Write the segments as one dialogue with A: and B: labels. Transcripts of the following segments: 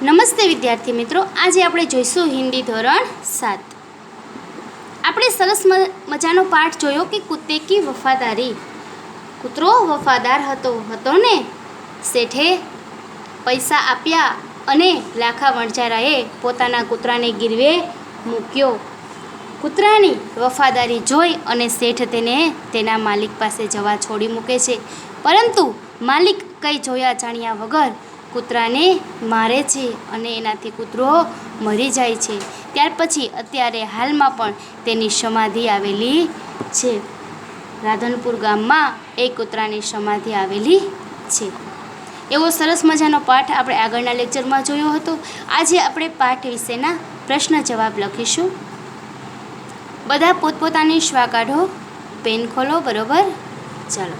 A: નમસ્તે વિદ્યાર્થી મિત્રો, આજે આપણે જોઈશું હિન્દી ધોરણ 7. આપણે સરસ મજાનો પાઠ જોયો કે કુત્તે કી વફાદારી. કૂતરો વફાદાર હતો ને. શેઠે પૈસા આપ્યા અને લાખા વણજારાએ પોતાના કૂતરાને ગીરવે મૂક્યો. કૂતરાની વફાદારી જોઈ અને શેઠ તેને તેના માલિક પાસે જવા છોડી મૂકે છે, પરંતુ માલિક કંઈ જોયા જાણ્યા વગર કૂતરાને મારે છે અને એનાથી કૂતરો મરી જાય છે. ત્યાર પછી અત્યારે હાલમાં પણ તેની સમાધિ આવેલી છે. રાધનપુર ગામમાં એ કૂતરાની સમાધિ આવેલી છે. એવો સરસ મજાનો પાઠ આપણે આગળના લેક્ચરમાં જોયો હતો. આજે આપણે પાઠ વિશેના પ્રશ્ન જવાબ લખીશું. બધા પોતપોતાની શ્વા કાઢો, પેન ખોલો. બરોબર, ચાલો.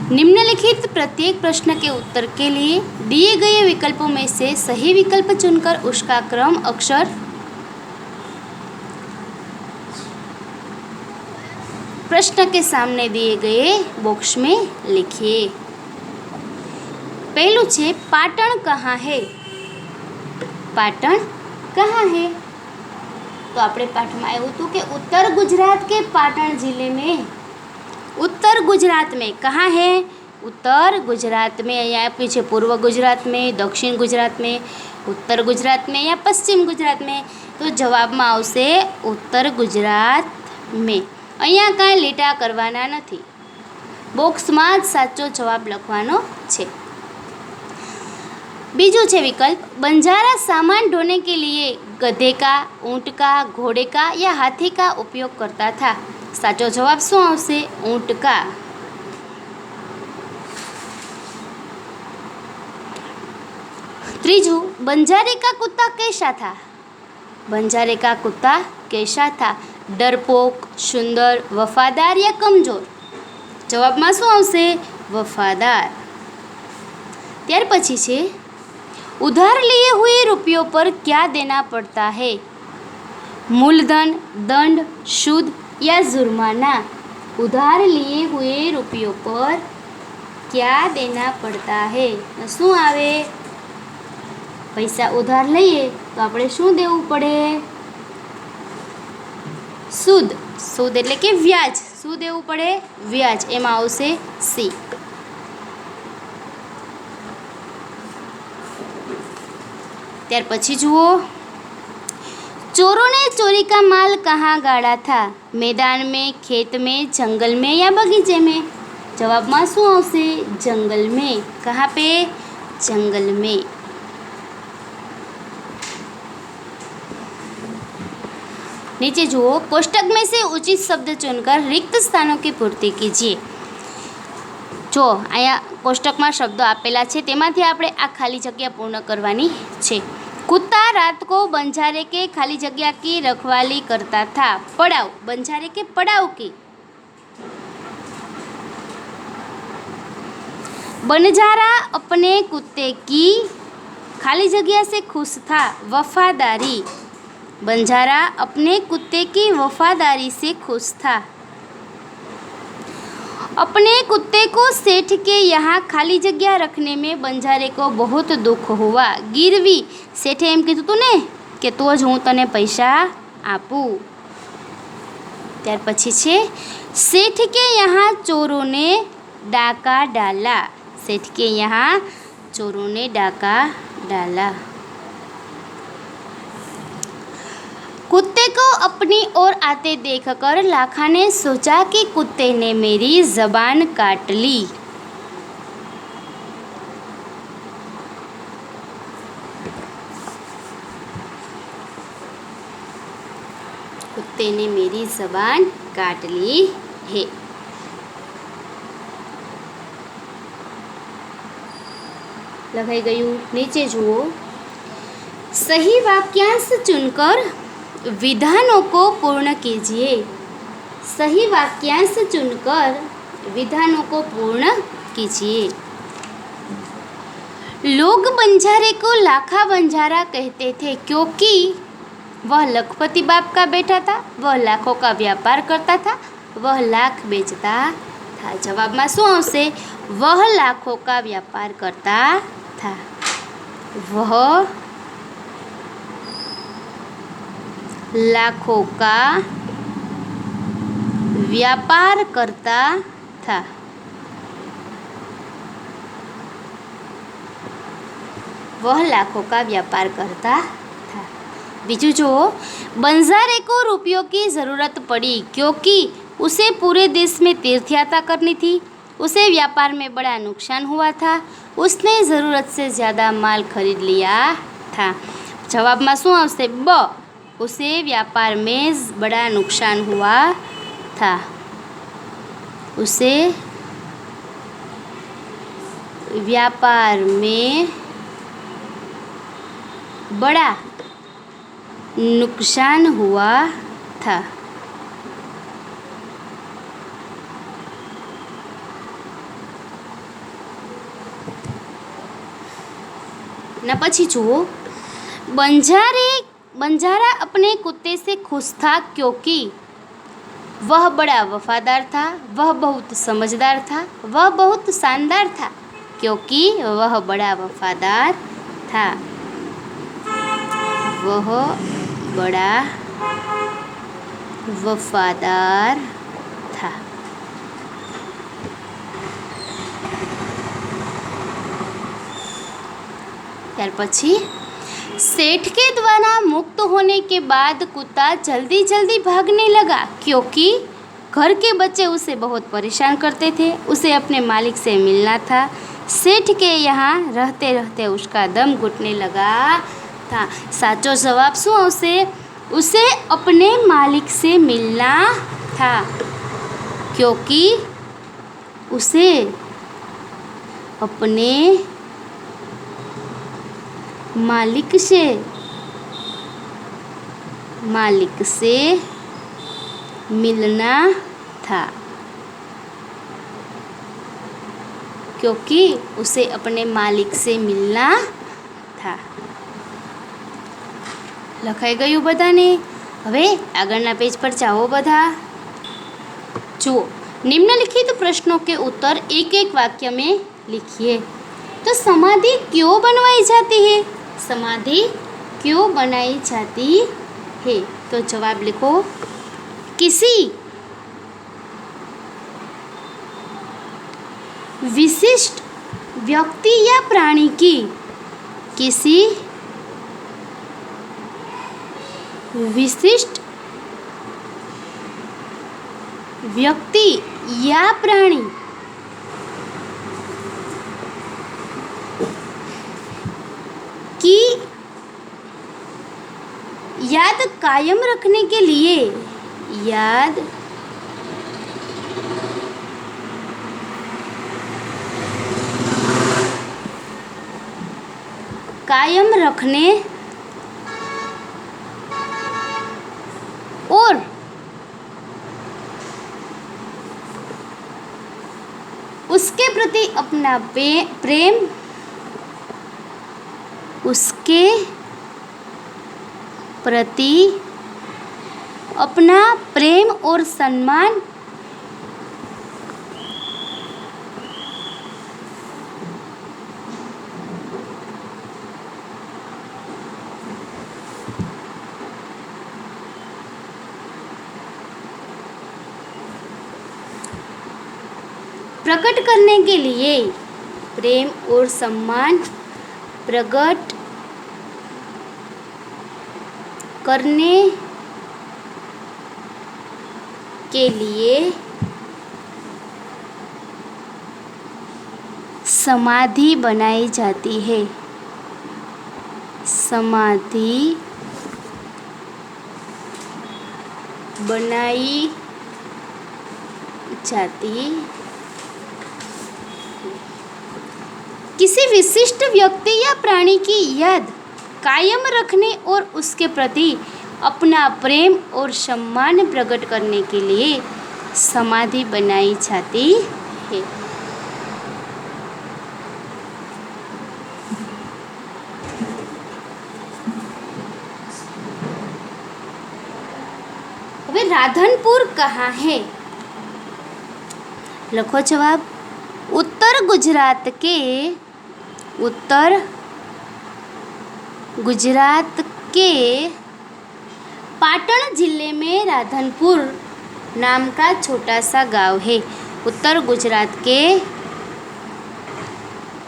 A: निम्नलिखित प्रत्येक प्रश्न के उत्तर के लिए दिए गए विकल्पों में से सही विकल्प चुनकर उसका क्रम अक्षर प्रश्न के सामने दिए गए बॉक्स में लिखिए. पहलू छे पाटण कहाँ है. पाटण कहाँ है? तो આપણે પાઠમાં આવ્યું હતું કે उत्तर गुजरात के पाटण जिले में. उत्तर गुजरात में कहाँ है? उत्तर गुजरात में. यहाँ पीछे पूर्व गुजरात में, दक्षिण गुजरात में, उत्तर गुजरात में या पश्चिम गुजरात में. तो जवाबમાં આવશે उत्तर गुजरात में. અહીંયા કાંઈ લીટા કરવાના નથી, બોક્સમાં જ સાચો જવાબ લખવાનો છે. બીજું છે વિકલ્પ बंजारा सामान ढोने के लिए गधे का, ऊँट का, घोड़े का या हाथी का उपयोग करता था. साचो जवाब શું આવશે? ऊँट का. ત્રીજું बंजारे का कुत्ता कैसा था. बंजारे का कुत्ता कैसा था? डरपोक, सुंदर, वफादार या कमजोर. જવાબમાં શું આવશે? वफादार. ત્યાર પછી છે उधार लिए हुए रुपयों पर क्या देना पड़ता है. मूलधन, दंड, सूद या जुर्माना. उधार लिए हुए रुपयों पर क्या देना पड़ता है. શું આવે? પૈસા ઉધાર લઈએ તો આપણે શું દેવું પડે? સૂદ. સૂદ એટલે કે વ્યાજ. શું દેવું પડે? વ્યાજ. એમાં આવશે સી. ત્યાર પછી જુઓ, चोरों ने चोरी का माल कहाँ गाड़ा था. मैदान में, खेत में, जंगल में या बगीचे में. जवाबમાં શું આવશે? जंगल में. कहाँ पे? जंगल में. नीचे जुओ, कोष्टक में से उचित शब्द चुनकर रिक्त स्थानों की पूर्ति कीजिए. જો અહીંયા કોષ્ટકમાં શબ્દો આપેલા છે તેમાંથી આપણે આ ખાલી જગ્યા પૂર્ણ કરવાની છે. कुत्ता रात को बंजारे के खाली जगह की रखवाली करता था. पड़ाव. बंजारे के पड़ाव की. बनजारा अपने कुत्ते की खाली जगह से खुश था. वफादारी. बंजारा अपने कुत्ते की वफादारी से खुश था. अपने कुत्ते को सेठ के यहाँ खाली जगह रखने में बंजारे को बहुत दुख हुआ. गिरवी. सेठे एम कीधुं तुं ने के तो ज हूँ तने पैसा आपू. त्यार पछी छे सेठ के यहाँ चोरों ने डाका डाला. सेठ के यहाँ चोरों ने डाका डाला. कुत्ते को अपनी ओर आते देखकर लाखा ने सोचा कि कुत्ते ने मेरी जबान काट ली. कुत्ते ने मेरी जबान काट ली है. लगाई गયું. नीचे जुओ, सही वाक्यांश चुनकर विधानों को पूर्ण कीजिए. सही वाक्यांश चुनकर विधानों को पूर्ण कीजिए. लोग बंजारे को लाखा बंजारा कहते थे क्योंकि वह लखपति बाप का बेटा था. वह लाखों का व्यापार करता था. वह लाख बेचता था. जवाबમાં શું આવશે? वह लाखों का व्यापार करता था। वह लाखों का व्यापार करता था। वह लाखों का व्यापार करता था। बीजू जो बंजारे को रुपयों की ज़रूरत पड़ी क्योंकि उसे पूरे देश में तीर्थ यात्रा करनी थी। उसे व्यापार में बड़ा नुकसान हुआ था। उसने ज़रूरत से ज़्यादा माल खरीद लिया था। जवाब में शू आवशे? ब। उसे व्यापार में बड़ा नुकसान हुआ था। उसे व्यापार में बड़ा नुकसान हुआ था। ना पछी जुओ, बंजारा अपने कुत्ते से खुश था क्योंकि वह बड़ा वफादार था। वह बहुत समझदार था। वह बहुत शानदार था क्योंकि वह बड़ा वफादार था। वह बड़ा वफादार था। त्यार पछी सेठ के द्वारा मुक्त होने के बाद कुत्ता जल्दी जल्दी भागने लगा क्योंकि घर के बच्चे उसे बहुत परेशान करते थे। उसे अपने मालिक से मिलना था। सेठ के यहाँ रहते रहते उसका दम घुटने लगा था। साचो जवाब शू आवशे? उसे अपने मालिक से मिलना था क्योंकि उसे अपने मालिक से मिलना था। क्योंकि उसे अपने मालिक से मिलना था। लखाई गयुं बधाने? हवे आगळना पेज पर जाओ बधा। जुओ, निम्नलिखित प्रश्नों के उत्तर एक एक वाक्य में लिखिए। तो समाधि क्यों बनवाई जाती है? समाधि क्यों बनाई जाती है? तो जवाब लिखो। किसी विशिष्ट व्यक्ति या प्राणी की, किसी विशिष्ट व्यक्ति या प्राणी की याद कायम रखने के लिए, याद कायम रखने और उसके प्रति अपना प्रेम, उसके प्रति अपना प्रेम और सम्मान प्रकट करने के लिए, प्रेम और सम्मान प्रकट करने के लिए समाधि बनाई जाती है। समाधि बनाई जाती। किसी विशिष्ट व्यक्ति या प्राणी की याद कायम रखने और उसके प्रति अपना प्रेम और सम्मान प्रकट करने के लिए समाधि बनाई जाती है। अबे राधनपुर कहाँ है? लखो जवाब। उत्तर गुजरात के उत्तर गुजरात के पाटण जिले में राधनपुर नाम का छोटा सा गांव है। उत्तर गुजरात के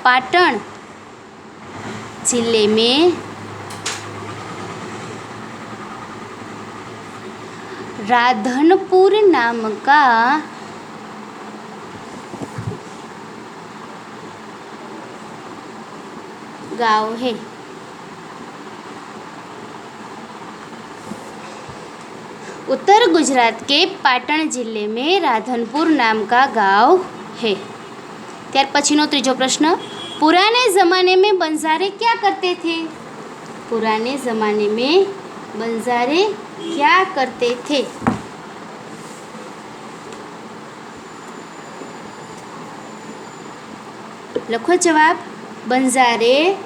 A: पाटण जिले में राधनपुर नाम का गांव है। उत्तर गुजरात के पाटण जिले में राधनपुर नाम का गांव है। त्यार पछीनो त्रीजो प्रश्न, पुराने ज़माने में बंजारे क्या करते थे? पुराने ज़माने में बंजारे क्या करते थे? लखो जवाब। बंजारे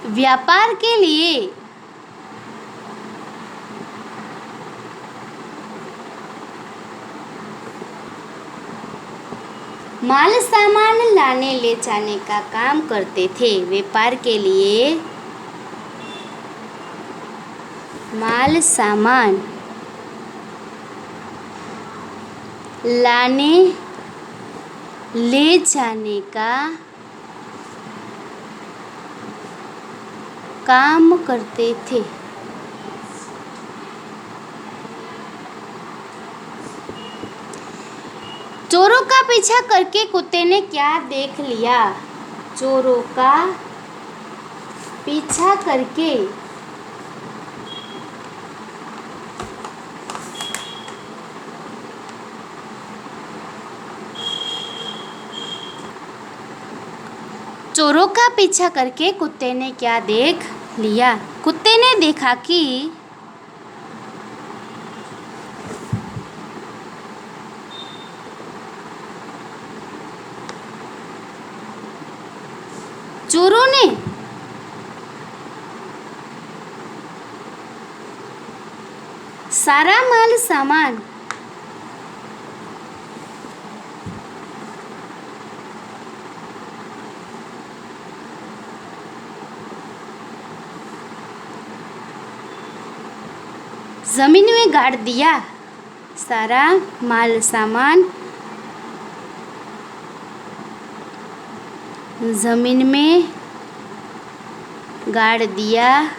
A: व्यापार के लिए माल सामान लाने ले जाने का काम करते थे। व्यापार के लिए माल सामान लाने ले जाने का काम करते थे। चोरों का पीछा करके कुत्ते ने क्या देख लिया? चोरों का पीछा करके चोरों का पीछा करके कुत्ते ने क्या देख लिया? कुत्ते ने देखा कि चोरों ने सारा माल सामान जमीन में गाड़ दिया। सारा माल सामान जमीन में गाड़ दिया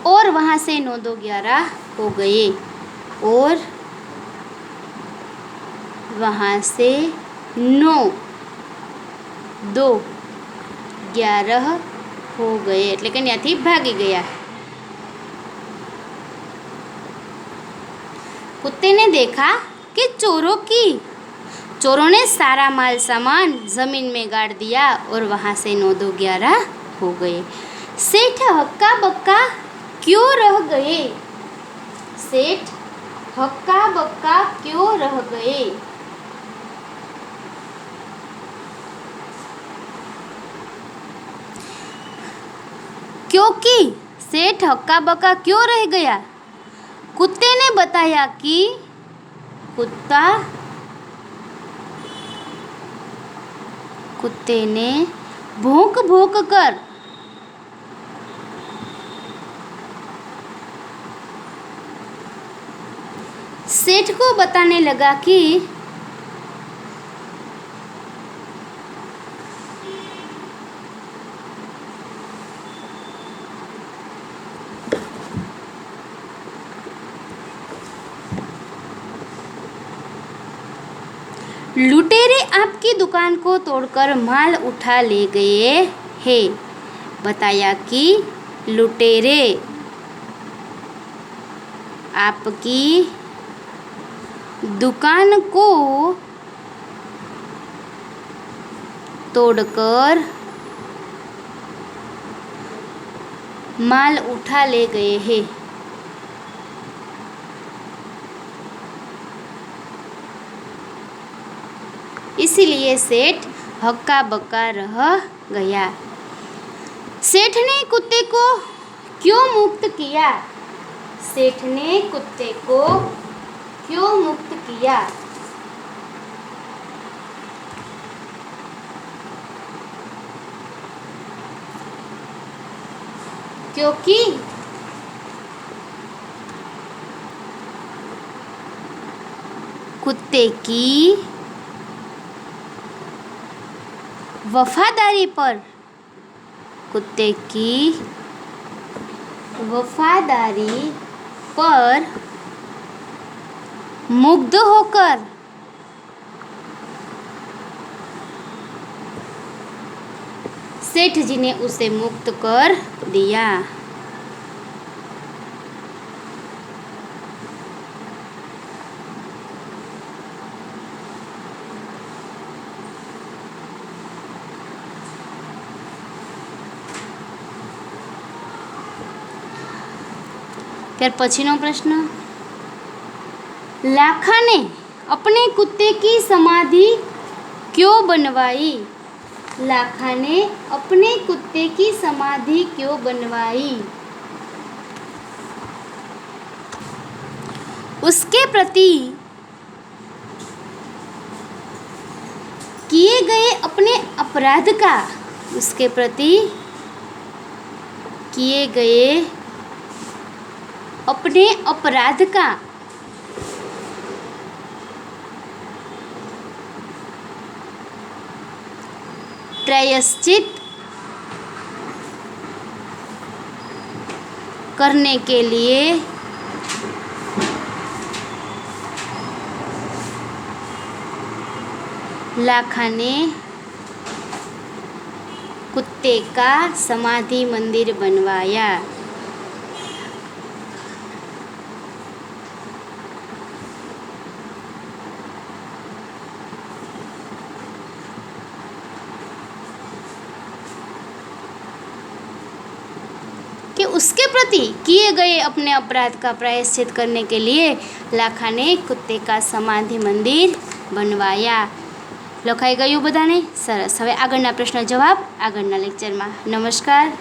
A: और वहाँ से 9-2-11 हो गए। और वहाँ से 9-2-11 हो गए એટલે કે ત્યાંથી ભાગી ગયા। कुत्ते ने देखा कि चोरों ने सारा माल सामान जमीन में गाड़ दिया और वहाँ से 9-2-11 हो गए। सेठ हक्का बक्का क्यों रह गए? सेठ हक्का बक्का क्यों रह गए? क्योंकि सेठ हक्का बक्का क्यों रह गया? कुत्ते ने बताया कि कुत्ते ने भौंक भौंक कर सेठ को बताने लगा कि लुटेरे आपकी दुकान को तोड़कर माल उठा ले गए हैं। बताया कि लुटेरे आपकी दुकान को तोड़कर माल उठा ले गए हैं। इसीलिए सेठ हक्का बक्का रह गया। सेठ ने कुत्ते को क्यों मुक्त किया? सेठ ने कुत्ते को क्यों मुक्त किया? क्योंकि कुत्ते की वफादारी पर, कुत्ते की वफादारी पर मुग्ध होकर सेठ जी ने उसे मुक्त कर दिया। फिर पछीनो प्रश्न, लाखा ने अपने कुत्ते की समाधि क्यों बनवाई? लाखा ने अपने कुत्ते की समाधि क्यों बनवाई? उसके प्रति किए गए अपने अपराध का, उसके प्रति किए गए अपने अपराध का प्रायश्चित करने के लिए लाखा ने कुत्ते का समाधि मंदिर बनवाया। कि उसके प्रति किए गए अपने अपराध का प्रायश्चित करने के लिए लाखा ने कुत्ते का समाधि मंदिर बनवाया। લખાઈ ગયું બધાને? સરસ. હવે આગળના પ્રશ્ન જવાબ આગળના લેક્ચરમાં. નમસ્કાર.